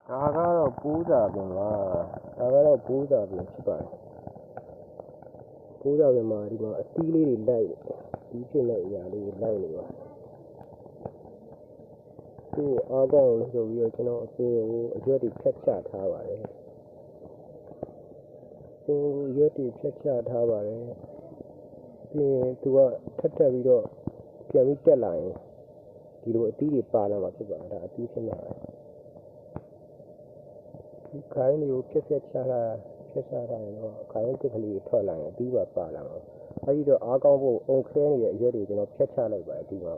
ဒါကတော့ပိုးစာပင်ပါဒါကတော့ပိုးစာပင်ဖြစ်ပါတယ်ပိုးစာပင်မှာဒီမှာအသီးလေးတွေလိုက်ဒီဖြစ်မဲ့အရာလေးတွေလိုက်နေပါသူ့အားကောင်းလို့ဆိုပြီးတော့ကျွန်တော်အပင်ကိုအရွက်တွေဖြတ်ချထားပါတယ်အပင်ကိုအရွက်တွေဖြတ်ချထားပါတယ်ပြီးရင်သူကထပ်ပြီးတော့ပြန်ပြီးတက်လာရင်ဒီလိုအသီးတွေပါလာမှာဖြစ်ပါတယ်ဒါအသီးဖြစ်မှာဒီခိုင်းတွေကိုဖြတ်ချထားရင်တော့ခိုင်းတစ်ကလေးထွက်လာရင်အသီးပါလာမှာအဲဒီတော့အားကောင်းဖို့အုံခဲနေတဲ့အရွက်တွေကျွန်တော်ဖြတ်ချလိုက်ပါတယ်ဒီမှာ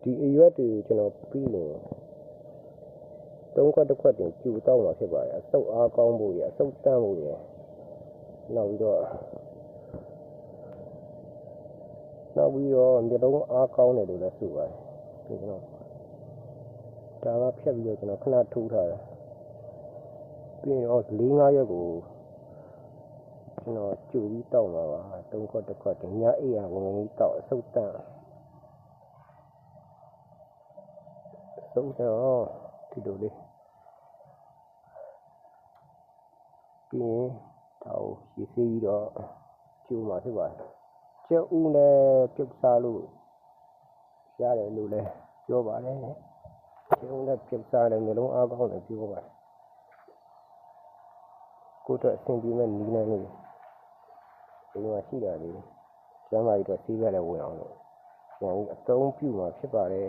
ဒီအရွက်တွေကိုကျွန်တော်ပြီးရင်3 ခွက်တစ်ခွက်တင်ကျူတောက်မှာဖြစ်ပါတယ်အဆုပ်အားကောင်းဖို့ရအဆုပ်တန့်ဖို့ရနောက်ပြီးတော့မျိုးလုံးအားကောင်းတယ်လို့လည်းဆိုပါတယ်ဒီကျွန်တော်ဒါကဖြတ်ပြီးတော့ကျွန်တော်ခဏထိုးထားတယ်ပြီးရင်တော့4-5 ရက်ကိုကျွန်တော်ကျူပြီးတောက်မှာပါ3 ခွက်တစ်ခွက်တင်ညအိပ်ရဝင်ပြီးတောက်အဆုပ်တန့်ဆုံးတော့ဒီလိုလေးပြီးရင်ဒါကိုရေးဆေးပြီးတော့ကျူမှာဖြစ်ပါတယ်ကျက်ဦးနဲ့ပြုတ်စားလို့ရတယ်လို့လည်းပြောပါတယ်ကျက်ဦးနဲ့ပြုတ်စားတယ်မျိုးလုံးအားကောင်းတယ်ပြောပါတယ်ကိုယ့်အတွက်အဆင်ပြေမဲ့နည်းလမ်းလေးဒီမှာရှိတာလေးကျမ်းမာရေးအတွက်ဆေးပြလည်းဝင်အောင်လို့ပြန်ပြီးအသုံးပြုမှာဖြစ်ပါတယ်